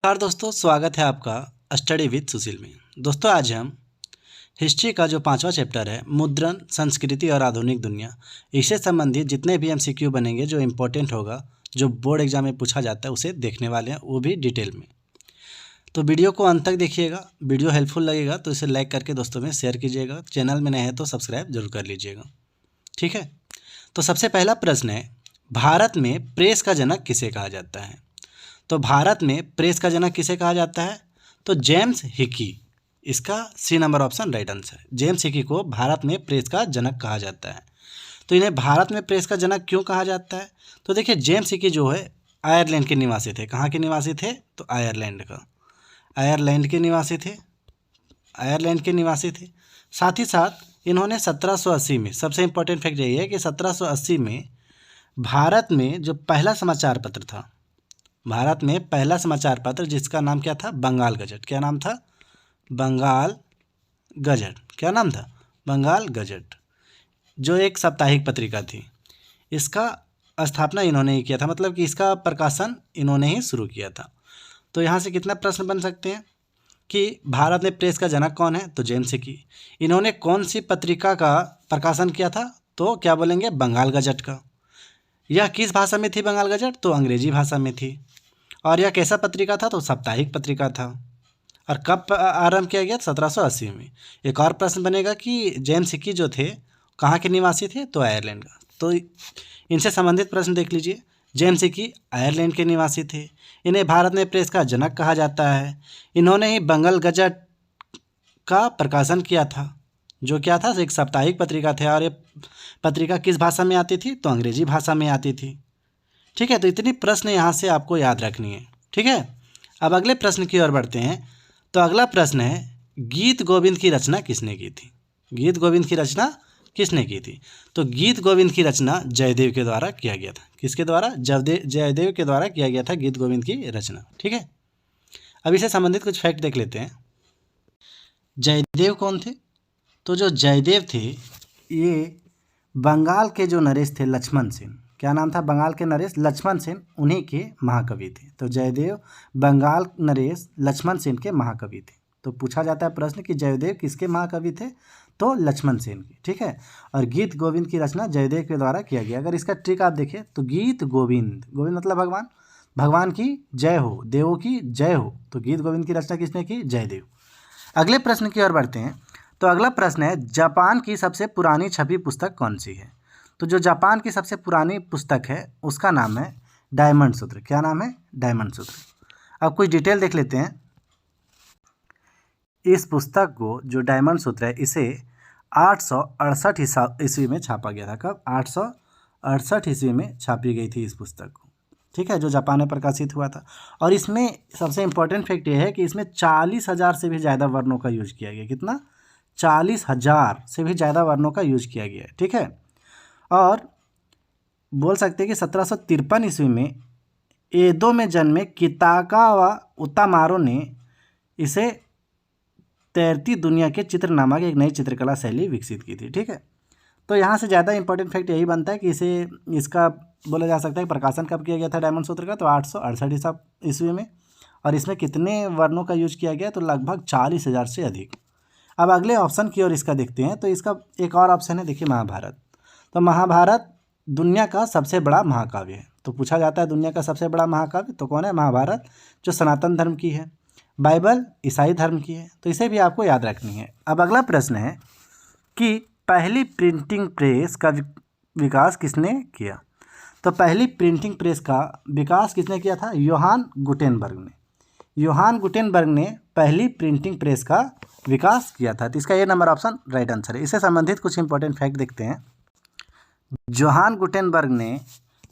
नमस्कार दोस्तों, स्वागत है आपका स्टडी विद सुशील में। दोस्तों, आज हम हिस्ट्री का जो 5वां चैप्टर है, मुद्रण, संस्कृति और आधुनिक दुनिया, इससे संबंधित जितने भी एमसीक्यू बनेंगे, जो इम्पोर्टेंट होगा, जो बोर्ड एग्जाम में पूछा जाता है, उसे देखने वाले हैं, वो भी डिटेल में। तो वीडियो को अंत तक देखिएगा। वीडियो हेल्पफुल लगेगा तो इसे लाइक करके दोस्तों में शेयर कीजिएगा। चैनल में नए हैं तो सब्सक्राइब जरूर कर लीजिएगा, ठीक है। तो सबसे पहला प्रश्न है, भारत में प्रेस का जनक किसे कहा जाता है? तो भारत में प्रेस का जनक किसे कहा जाता है? तो जेम्स हिकी। इसका C number option right answer है। जेम्स हिकी को भारत में प्रेस का जनक कहा जाता है। तो इन्हें भारत में प्रेस का जनक क्यों कहा जाता है? तो देखिए, जेम्स हिकी जो है आयरलैंड के निवासी थे। कहाँ के निवासी थे? तो आयरलैंड के निवासी थे। आयरलैंड के निवासी थे। साथ ही साथ इन्होंने 1780 में, सबसे इम्पोर्टेंट फैक्ट यही है कि 1780 में भारत में जो पहला समाचार पत्र था, भारत में पहला समाचार पत्र जिसका नाम क्या था? बंगाल गजट। क्या नाम था? बंगाल गजट। क्या नाम था? बंगाल गजट, जो एक साप्ताहिक पत्रिका थी। इसका स्थापना इन्होंने ही किया था, मतलब कि इसका प्रकाशन इन्होंने ही शुरू किया था। तो यहाँ से कितना प्रश्न बन सकते हैं कि भारत में प्रेस का जनक कौन है? तो जेम्स हिकी। इन्होंने कौन सी पत्रिका का प्रकाशन किया था? तो क्या बोलेंगे? बंगाल गजट का। यह किस भाषा में थी बंगाल गजट? तो अंग्रेजी भाषा में थी। और यह कैसा पत्रिका था? तो साप्ताहिक पत्रिका था। और कब आरंभ किया गया? 1780 में। एक और प्रश्न बनेगा कि जेम्स हिकी जो थे कहाँ के निवासी थे? तो आयरलैंड का। तो इनसे संबंधित प्रश्न देख लीजिए। जेम्स हिकी आयरलैंड के निवासी थे। इन्हें भारत में प्रेस का जनक कहा जाता है। इन्होंने ही बंगाल गजट का प्रकाशन किया था, जो क्या था? एक साप्ताहिक पत्रिका थे। और ये पत्रिका किस भाषा में आती थी? तो अंग्रेजी भाषा में आती थी, ठीक है। तो इतनी प्रश्न यहाँ से आपको याद रखनी है, ठीक है। अब अगले प्रश्न की ओर बढ़ते हैं। तो अगला प्रश्न है, गीत गोविंद की रचना किसने की थी? गीत गोविंद की रचना किसने की थी? तो गीत गोविंद की रचना जयदेव के द्वारा किया गया था। किसके द्वारा? जयदेव के द्वारा किया गया था गीत गोविंद की रचना, ठीक है। अब इससे संबंधित कुछ फैक्ट देख लेते हैं। जयदेव कौन थे? तो जो जयदेव थे, ये बंगाल के जो नरेश थे लक्ष्मण सेन, क्या नाम था? बंगाल के नरेश लक्ष्मण सेन, उन्हीं के महाकवि थे। तो जयदेव बंगाल नरेश लक्ष्मण सेन के महाकवि थे। तो पूछा जाता है प्रश्न कि जयदेव किसके महाकवि थे? तो लक्ष्मण सेन के, ठीक है। और गीत गोविंद की रचना जयदेव के द्वारा किया गया। अगर इसका ट्रिक आप देखें तो गीत गोविंद, गोविंद मतलब भगवान, भगवान की जय हो, देवों की जय हो। तो गीत गोविंद की रचना किसने की? जयदेव। अगले प्रश्न की ओर बढ़ते हैं। तो अगला प्रश्न है, जापान की सबसे पुरानी छपी पुस्तक कौन सी है? तो जो जापान की सबसे पुरानी पुस्तक है उसका नाम है डायमंड सूत्र। क्या नाम है? डायमंड सूत्र। अब कुछ डिटेल देख लेते हैं। इस पुस्तक को, जो डायमंड सूत्र है, इसे 868 ईस्वी में छापा गया था। कब? 868 ईस्वी में छापी गई थी इस पुस्तक को, ठीक है, जो जापान में प्रकाशित हुआ था। और इसमें सबसे इम्पोर्टेंट फैक्ट ये है कि इसमें 40,000 से भी ज़्यादा वर्णों का यूज किया गया। कितना? 40,000 से भी ज़्यादा वर्णों का यूज किया गया है, ठीक है। और बोल सकते हैं कि 1753 ईस्वी में एदो में जन्मे किताकावा उतामारो ने इसे तैरती दुनिया के चित्र नामक एक नई चित्रकला शैली विकसित की थी, ठीक है। तो यहाँ से ज़्यादा इंपॉर्टेंट फैक्ट यही बनता है कि इसका बोला जा सकता है प्रकाशन कब किया गया था डायमंड सूत्र का? तो 868 ईस्वी में। और इसमें कितने वर्णों का यूज किया गया? तो लगभग 40,000 से अधिक। अब अगले ऑप्शन की ओर इसका देखते हैं। तो इसका एक और ऑप्शन है, देखिए, महाभारत। तो महाभारत दुनिया का सबसे बड़ा महाकाव्य है। तो पूछा जाता है दुनिया का सबसे बड़ा महाकाव्य तो कौन है? महाभारत, जो सनातन धर्म की है। बाइबल ईसाई धर्म की है। तो इसे भी आपको याद रखनी है। अब अगला प्रश्न है कि पहली प्रिंटिंग प्रेस का विकास किसने किया? तो पहली प्रिंटिंग प्रेस का विकास किसने किया था? योहान गुटेनबर्ग ने। योहान गुटेनबर्ग ने पहली प्रिंटिंग प्रेस का विकास किया था। तो इसका ये नंबर ऑप्शन राइट आंसर है। इससे संबंधित कुछ इंपॉर्टेंट फैक्ट देखते हैं। जोहान गुटेनबर्ग ने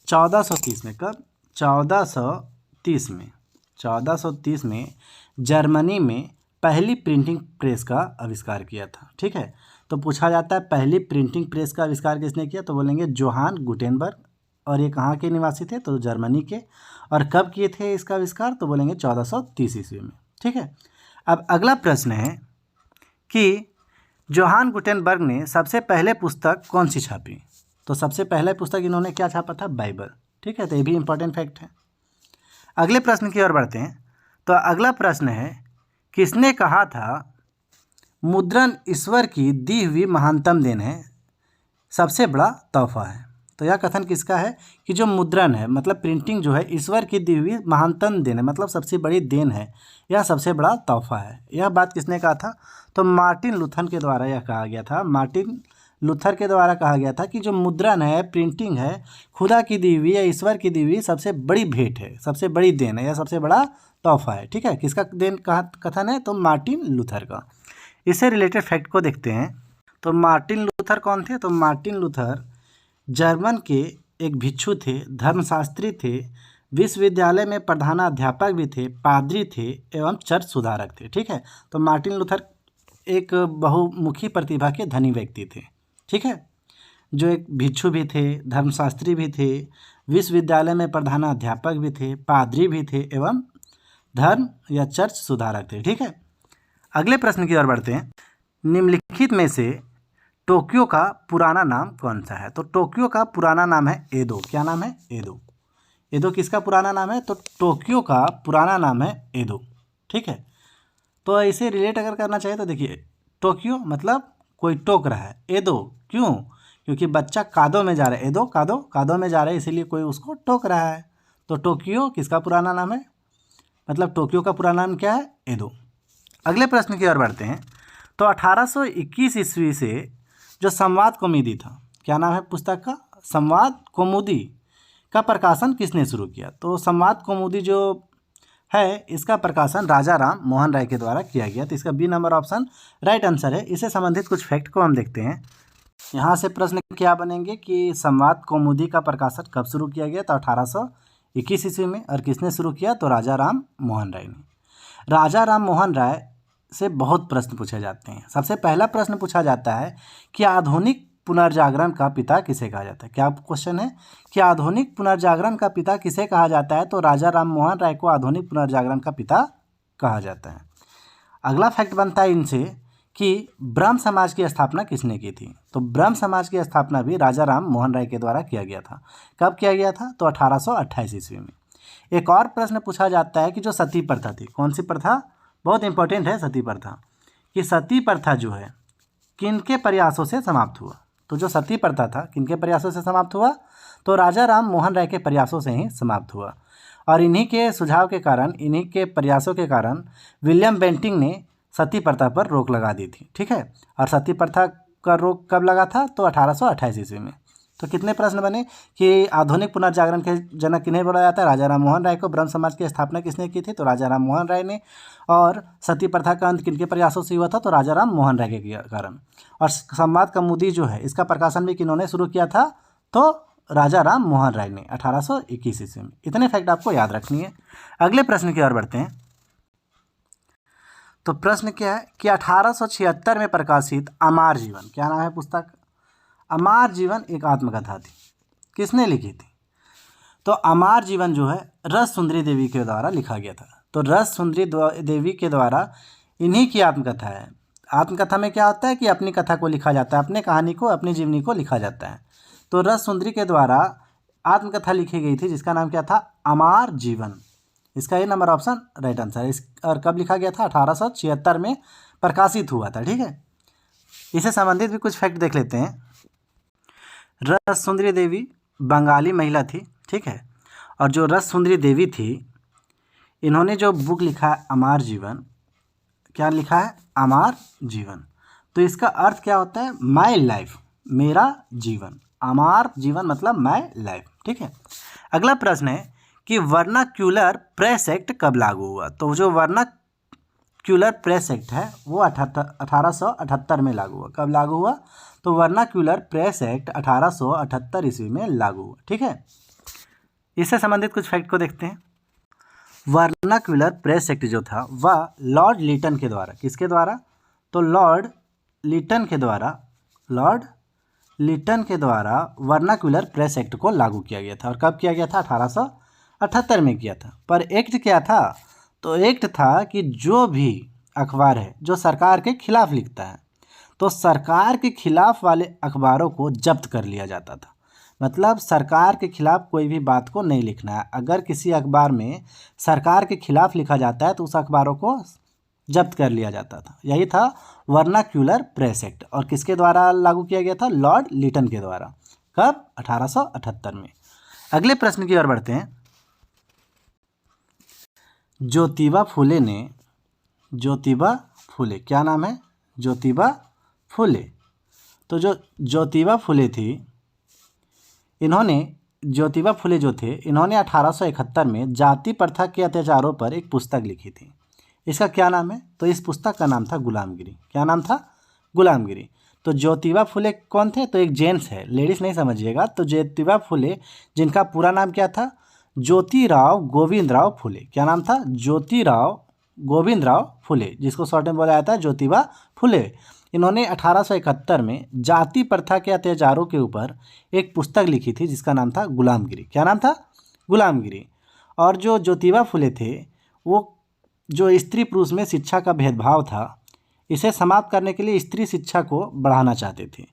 1430 में, कब? 1430 में जर्मनी में पहली प्रिंटिंग प्रेस का आविष्कार किया था, ठीक है। तो पूछा जाता है पहली प्रिंटिंग प्रेस का आविष्कार किसने किया? तो बोलेंगे जोहान गुटेनबर्ग। और ये कहाँ के निवासी थे? तो जर्मनी के। और कब किए थे इसका आविष्कार? तो बोलेंगे 1430 ईस्वी में, ठीक है। अब अगला प्रश्न है कि जोहान गुटेनबर्ग ने सबसे पहले पुस्तक कौन सी छापी? तो सबसे पहले पुस्तक इन्होंने क्या छापा था? बाइबल, ठीक है। तो ये भी इंपॉर्टेंट फैक्ट है। अगले प्रश्न की ओर बढ़ते हैं। तो अगला प्रश्न है, किसने कहा था मुद्रण ईश्वर की दी हुई महानतम देन है, सबसे बड़ा तोहफा है। तो यह कथन किसका है कि जो मुद्रण है मतलब प्रिंटिंग जो है ईश्वर की दी हुई महानतम देन है, मतलब सबसे बड़ी देन है, यह सबसे बड़ा तोहफा है। यह बात किसने कहा था? तो मार्टिन लूथर के द्वारा यह कहा गया था। मार्टिन लूथर के द्वारा कहा गया था कि जो मुद्रण है, प्रिंटिंग है, खुदा की दी हुई या ईश्वर की दी हुई सबसे बड़ी भेंट है, सबसे बड़ी देन है, यह सबसे बड़ा तोहफा है। ठीक है, किसका देन कथन है? तो मार्टिन लूथर का। इससे रिलेटेड फैक्ट को देखते हैं। तो मार्टिन लूथर कौन थे? तो मार्टिन लूथर जर्मन के एक भिक्षु थे, धर्मशास्त्री थे, विश्वविद्यालय में प्रधानाध्यापक भी थे, पादरी थे एवं चर्च सुधारक थे। ठीक है, तो मार्टिन लूथर एक बहुमुखी प्रतिभा के धनी व्यक्ति थे। ठीक है, जो एक भिक्षु भी थे, धर्मशास्त्री भी थे, विश्वविद्यालय में प्रधानाध्यापक भी थे, पादरी भी थे एवं धर्म या चर्च सुधारक थे। ठीक है, अगले प्रश्न की ओर बढ़ते हैं। निम्नलिखित में से टोक्यो का पुराना नाम कौन सा है? तो टोक्यो का पुराना नाम है एदो। क्या नाम है? एदो। एदो किसका पुराना नाम है? तो टोक्यो का पुराना नाम है एदो। ठीक है, तो इसे रिलेट अगर करना चाहिए तो देखिए, टोक्यो मतलब कोई टोक रहा है, एदो क्यों? क्योंकि बच्चा कादो में जा रहा है, एदो कादो में जा रहा है, इसीलिए कोई उसको टोक रहा है। तो टोक्यो किसका पुराना नाम है? मतलब टोक्यो का पुराना नाम क्या है? एदो। अगले प्रश्न की ओर बढ़ते हैं। तो 1821 ईस्वी से जो संवाद कौमुदी था, क्या नाम है पुस्तक का? संवाद कौमुदी का प्रकाशन किसने शुरू किया? तो संवाद कौमुदी जो है इसका प्रकाशन राजा राम मोहन राय के द्वारा किया गया। तो इसका B number option right answer है। इससे संबंधित कुछ फैक्ट को हम देखते हैं। यहाँ से प्रश्न क्या बनेंगे कि संवाद कौमुदी का प्रकाशन कब शुरू किया गया? तो 1821 ईस्वी में। और किसने शुरू किया? तो राजा राम मोहन राय ने। राजा राम मोहन राय से बहुत प्रश्न पूछे जाते हैं। सबसे पहला प्रश्न पूछा जाता है कि आधुनिक पुनर्जागरण का पिता किसे कहा जाता है? क्या क्वेश्चन है कि आधुनिक पुनर्जागरण का पिता किसे कहा जाता है? तो राजा राम मोहन राय को आधुनिक पुनर्जागरण का पिता कहा जाता है। अगला फैक्ट बनता है इनसे कि ब्रह्म समाज की स्थापना किसने की थी? तो ब्रह्म समाज की स्थापना भी राजा राम मोहन राय के द्वारा किया गया था। कब किया गया था? तो 1828 ईस्वी में। एक और प्रश्न पूछा जाता है कि जो सती प्रथा थी, कौन सी प्रथा? बहुत इंपॉर्टेंट है सती प्रथा, कि सती प्रथा जो है किनके प्रयासों से समाप्त हुआ? तो जो सती प्रथा था किनके प्रयासों से समाप्त हुआ? तो राजा राम मोहन राय के प्रयासों से ही समाप्त हुआ। और इन्हीं के सुझाव के कारण, इन्हीं के प्रयासों के कारण विलियम बेंटिंक ने सती प्रथा पर रोक लगा दी थी। ठीक है, और सती प्रथा का रोक कब लगा था? तो 1828 ईस्वी में। तो कितने प्रश्न बने कि आधुनिक पुनर्जागरण के जनक किन्हें बोला जाता है? राजा राम मोहन राय को। ब्रह्म समाज की स्थापना किसने की थी? तो राजा राम मोहन राय ने। और सती प्रथा का अंत किनके प्रयासों से हुआ था? तो राजा राम मोहन राय के कारण। और संवाद कौमुदी जो है इसका प्रकाशन भी किन्होंने शुरू किया था? तो राजा राम मोहन राय ने 1821 ईस्वी में। इतने फैक्ट आपको याद रखनी है। अगले प्रश्न की ओर बढ़ते हैं। तो प्रश्न क्या है कि 1876 में प्रकाशित अमार जीवन, क्या नाम है पुस्तक? अमार जीवन एक आत्मकथा थी। किसने लिखी थी? तो अमार जीवन जो है रस सुंदरी देवी के द्वारा लिखा गया था। तो रस सुंदरी देवी के द्वारा इन्हीं की आत्मकथा है। आत्मकथा में क्या होता है कि अपनी कथा को लिखा जाता है, अपने कहानी को, अपनी जीवनी को लिखा जाता है। तो रस सुंदरी के द्वारा आत्मकथा लिखी गई थी जिसका नाम क्या था? अमार जीवन। इसका ये नंबर ऑप्शन राइट आंसर है। और कब लिखा गया था? 1876 में प्रकाशित हुआ था। ठीक है, इससे संबंधित भी कुछ फैक्ट देख लेते हैं। रस सुंदरी देवी बंगाली महिला थी। ठीक है, और जो रस सुंदरी देवी थी इन्होंने जो बुक लिखा है अमार जीवन, क्या लिखा है? अमार जीवन। तो इसका अर्थ क्या होता है? माय लाइफ, मेरा जीवन। अमार जीवन मतलब माय लाइफ। ठीक है, अगला प्रश्न है कि वर्नाक्यूलर प्रेस एक्ट कब लागू हुआ? तो जो वर्नाक्यूलर प्रेस एक्ट है वो 1878 में लागू हुआ। कब लागू हुआ? तो वर्नाक्यूलर प्रेस एक्ट 1878 ईस्वी में लागू हुआ। ठीक है, इससे संबंधित कुछ फैक्ट को देखते हैं। वर्नाक्यूलर प्रेस एक्ट जो था वह लॉर्ड लिटन के द्वारा, किसके द्वारा? तो लॉर्ड लिटन के द्वारा वर्नाक्यूलर प्रेस एक्ट को लागू किया गया था। और कब किया गया था? 1878 में किया था। पर एक्ट क्या था? तो एक्ट था कि जो भी अखबार है जो सरकार के खिलाफ लिखता है तो सरकार के खिलाफ वाले अखबारों को जब्त कर लिया जाता था। मतलब सरकार के खिलाफ कोई भी बात को नहीं लिखना है। अगर किसी अखबार में सरकार के खिलाफ लिखा जाता है तो उस अखबारों को जब्त कर लिया जाता था। यही था वर्नाक्यूलर प्रेस एक्ट। और किसके द्वारा लागू किया गया था? लॉर्ड लिटन के द्वारा। कब? 1878 में। अगले प्रश्न की ओर बढ़ते हैं। ज्योतिबा फुले, क्या नाम है? ज्योतिबा फुले। तो जो ज्योतिबा फुले थी, ज्योतिबा फुले जो थे, इन्होंने 1871 में जाति प्रथा के अत्याचारों पर एक पुस्तक लिखी थी। इसका क्या नाम है? तो इस पुस्तक का नाम था गुलामगिरी। क्या नाम था? गुलामगिरी। तो ज्योतिबा फुले कौन थे? तो एक जेंट्स है, लेडीज नहीं समझिएगा। तो ज्योतिबा फुले, जिनका पूरा नाम क्या था? ज्योतिराव गोविंदराव फुले। क्या नाम था? ज्योतिराव गोविंदराव फुले, जिसको शॉर्ट में बोला जाता है ज्योतिबा फुले। इन्होंने 1871 में जाति प्रथा के अत्याचारों के ऊपर एक पुस्तक लिखी थी जिसका नाम था गुलामगिरी। क्या नाम था? गुलामगिरी। और जो ज्योतिबा फुले थे, वो जो स्त्री पुरुष में शिक्षा का भेदभाव था, इसे समाप्त करने के लिए स्त्री शिक्षा को बढ़ाना चाहते थे।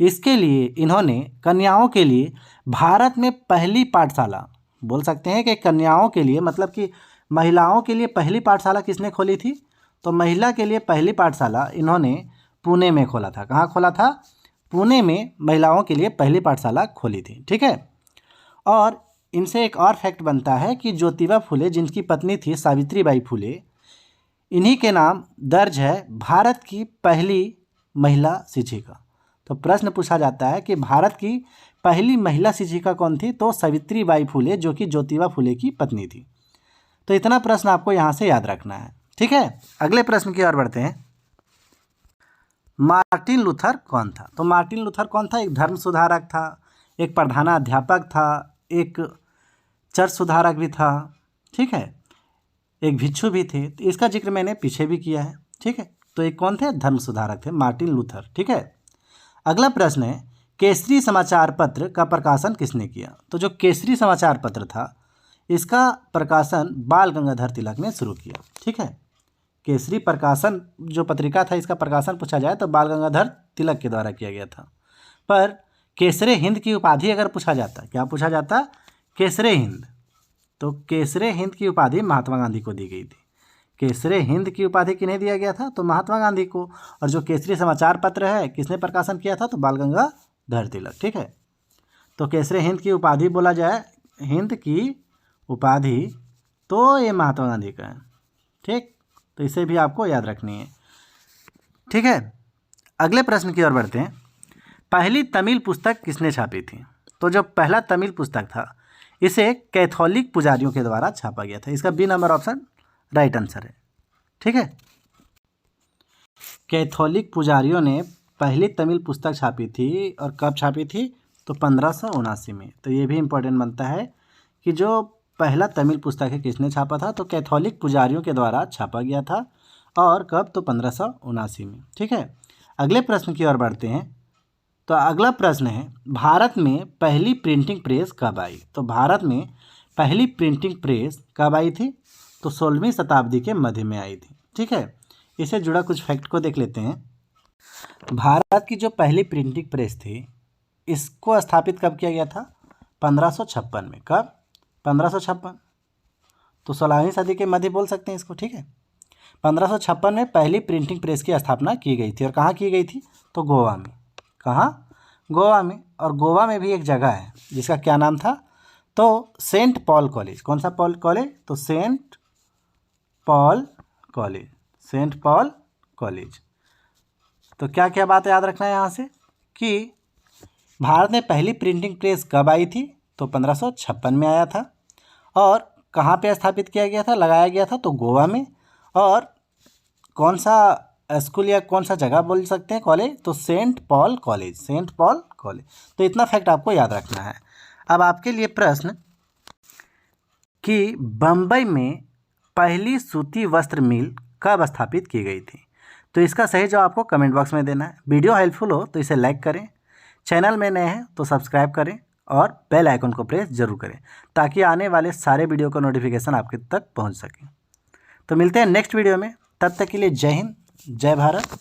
इसके लिए इन्होंने कन्याओं के लिए भारत में पहली पाठशाला, बोल सकते हैं कि कन्याओं के लिए, मतलब कि महिलाओं के लिए पहली पाठशाला किसने खोली थी? तो महिला के लिए पहली पाठशाला इन्होंने पुणे में खोला था। कहाँ खोला था? पुणे में महिलाओं के लिए पहली पाठशाला खोली थी। ठीक है। और इनसे एक और फैक्ट बनता है कि ज्योतिबा फुले, जिनकी पत्नी थी सावित्रीबाई फुले, इन्हीं के नाम दर्ज है भारत की पहली महिला शिक्षिका। तो प्रश्न पूछा जाता है कि भारत की पहली महिला शिक्षिका कौन थी? तो सावित्रीबाई फुले, जो कि ज्योतिबा फुले की पत्नी थी। तो इतना प्रश्न आपको यहाँ से याद रखना है। ठीक है। अगले प्रश्न की ओर बढ़ते हैं। मार्टिन लूथर कौन था? तो मार्टिन लूथर कौन था? एक धर्म सुधारक था, एक प्रधानाध्यापक था, एक चर्च सुधारक भी था। ठीक है। एक भिक्षु भी थे। तो इसका जिक्र मैंने पीछे भी किया है। ठीक है। तो एक कौन थे? धर्म सुधारक थे, मार्टिन लूथर। ठीक है। अगला प्रश्न है, केसरी समाचार पत्र का प्रकाशन किसने किया? तो जो केसरी समाचार पत्र था, इसका प्रकाशन बाल गंगाधर तिलक ने शुरू किया। ठीक है। केसरी प्रकाशन जो पत्रिका था, इसका प्रकाशन पूछा जाए तो बाल गंगाधर तिलक के द्वारा किया गया था। पर केसरे हिंद की उपाधि अगर पूछा जाता, क्या पूछा जाता? केसरे हिंद। तो केसरे हिंद की उपाधि महात्मा गांधी को दी गई थी। केसरे हिंद की उपाधि किन्हें दिया गया था? तो महात्मा गांधी को। और जो केसरी समाचार पत्र है, किसने प्रकाशन किया था? तो बाल गंगाधर तिलक। ठीक है। तो केसरे हिंद की उपाधि बोला जाए, हिंद की उपाधि, तो ये महात्मा गांधी का है। ठीक। तो इसे भी आपको याद रखनी है। ठीक है। अगले प्रश्न की ओर बढ़ते हैं। पहली तमिल पुस्तक किसने छापी थी? तो जो पहला तमिल पुस्तक था, इसे कैथोलिक पुजारियों के द्वारा छापा गया था। इसका B number option right answer है। ठीक है। कैथोलिक पुजारियों ने पहली तमिल पुस्तक छापी थी। और कब छापी थी? तो 1579 में। तो ये भी इम्पोर्टेंट बनता है कि जो पहला तमिल पुस्तक है किसने छापा था? तो कैथोलिक पुजारियों के द्वारा छापा गया था। और कब? तो 1579 में। ठीक है। अगले प्रश्न की ओर बढ़ते हैं। तो अगला प्रश्न है, भारत में पहली प्रिंटिंग प्रेस कब आई? तो भारत में पहली प्रिंटिंग प्रेस कब आई थी? तो 16वीं शताब्दी के मध्य में आई थी। ठीक है। इससे जुड़ा कुछ फैक्ट को देख लेते हैं। भारत की जो पहली प्रिंटिंग प्रेस थी, इसको स्थापित कब किया गया था? 1556 में। कब? 1556। तो 16वीं सदी के मध्य बोल सकते हैं इसको। ठीक है। 1556 में पहली प्रिंटिंग प्रेस की स्थापना की गई थी। और कहाँ की गई थी? तो गोवा में। कहाँ? गोवा में। और गोवा में भी एक जगह है जिसका क्या नाम था? तो सेंट पॉल कॉलेज। कौन सा पॉल कॉलेज? तो Saint Paul college. Saint Paul college. तो क्या क्या बात याद रखना है यहाँ से कि भारत में पहली प्रिंटिंग प्रेस कब आई थी? तो 1556 में आया था। और कहाँ पे स्थापित किया गया था, लगाया गया था? तो गोवा में। और कौन सा स्कूल या कौन सा जगह बोल सकते हैं, कॉलेज? तो Saint Paul college. Saint Paul college. तो इतना फैक्ट आपको याद रखना है। अब आपके लिए प्रश्न कि बम्बई में पहली सूती वस्त्र मिल कब स्थापित की गई थी? तो इसका सही जवाब आपको कमेंट बॉक्स में देना है। वीडियो हेल्पफुल हो तो इसे लाइक करें, चैनल में नए हैं तो सब्सक्राइब करें और बेल आइकन को प्रेस जरूर करें ताकि आने वाले सारे वीडियो का नोटिफिकेशन आपके तक पहुंच सके। तो मिलते हैं नेक्स्ट वीडियो में। तब तक के लिए जय हिंद, जय भारत।